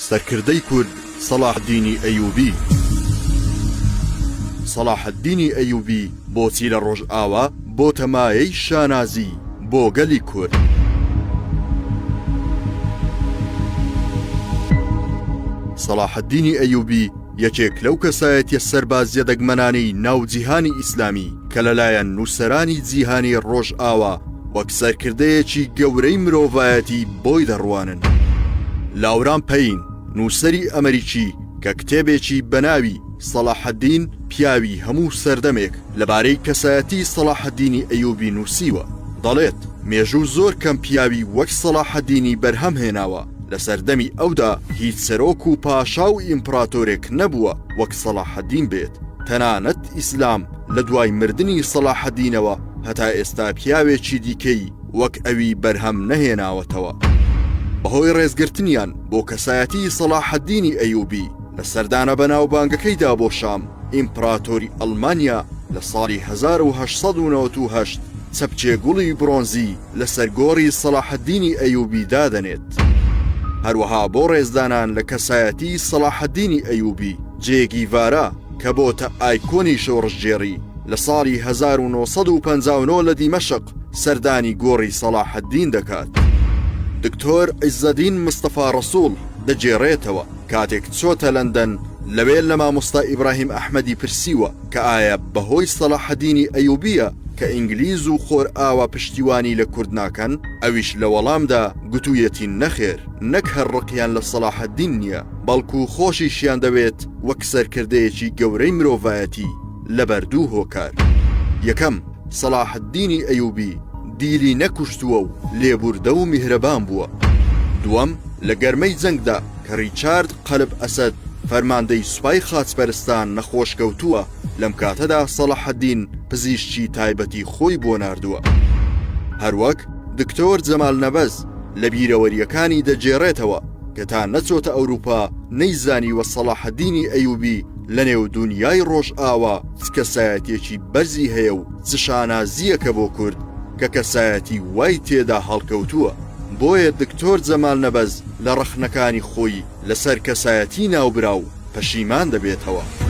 سەرکردەی کورد صلاح الدینی ئەیوبی. صلاح الدینی ئەیوبی بۆچی لە ڕۆژئاوا بۆتە مایەی شانازی بۆ گەلی کورد. صلاح الدینی ئەیوبی یەکێک لەو کەسایەتیە سەربازیە دەگمەنانەی ناوجیهانی ئیسلامی کە لەلایەن نووسەرانی جیهانی ڕۆژئاوا وەک سەرکردەیەکی گەورەی مرۆڤایەتی بۆی دەڕوانن. لاوران پەین نووسەری ئەمریکی کە کتێبێکی بەناوی صلاح الدین پیاوی هەموو سەردەمێک لەبارەی کەسایەتی صلاح الدینی ئەیوبی نووسیوە، دەڵێت مێژوو زۆر کەم پیاوی وەک صلاح الدینی بەرهەم هێناوە. لە سەردەمی ئەودا هیچ سەرۆک و پاشا و ئیمپراتۆرێک نەبووە وەک صلاح الدین بێت. تەنانەت ئیسلام لە دوای مردنی صلاح الدینەوە هەتا ئێستا پیاوێکی دیکەی وەک ئەوی بەرهەم نەهێناوەتەوە. بەهۆی ڕێزگرتنیان بۆ کەسایەتی صلاح الدینی ئەیوبی لە سەردانە بەناوبانگەکەیدا بۆ شام، ئیمپراتۆری ئەڵمانیا لە ساڵی 1898 چەپچێ گوڵی برۆنزی لەسەر گۆڕی صلاح الدینی ئەیوبی دادەنێت. هەروەها بۆ ڕێزدانان لە کەسایەتی صلاح الدینی ئەیوبی جێگیڤارا کە بۆتە ئایکۆنی شۆڕژگێڕی لە ساڵی 1959 لە دیمەشق سەردانی گۆڕی صلاح الدین دەکات. دکتۆر عیزەدین مستەفا ڕەسوڵ دەجێڕێتەوە کاتێک چۆتە لەندەن، لەوێ لە مامۆستا ئیبراهیم ئەحمەدی پرسیوە کە ئایا بەهۆی صلاح الدینی ئەیوبیە کە ئینگلیز و خۆر ئاوا پشتیوانی لە کورد ناکەن؟ ئەویش لە وەڵامدا گوتوویەتی نەخێر، نەک هەر ڕقیان لە صلاح الدین نییە، بەڵکو خۆشیشیان دەوێت وەک سەرکردەیەکی گەورەی مرۆڤایەتی لە بەردوو هۆکار. یەکەم، صلاح الدینی ئەیوبی دیلی نەکوشتووە و لێبوردە و میهرەبان بووە. دووەم، لە گەرمەی جەنگدا کە ریچارد قەلب ئەسەد فەرماندەی سوپای خاچپەرستان نەخۆشکەوتووە، لەم کاتەدا صلاح الدین پزیشکی تایبەتی خۆی بۆ ناردووە. هەروەک دکتۆر جەمال نەبەز لە بیرەوەریەکانی دەجێڕێتەوە کە تا نەچۆتە ئەوروپا نەیزانی وە صلاح الدینی ئەیوبی لە نێو دونیای ڕۆژئاوا چ کەسایەتێکی بەرزی هەیە و چ شانازیەکە بۆ کورد کە کەسایەتی وای تێدا هەڵکەوتووە. بۆیە دکتۆر جەمال نەبەز لە ڕەخنەکانی خۆی لەسەر کەسایەتی ناوبراو پەشیمان دەبێتەوە.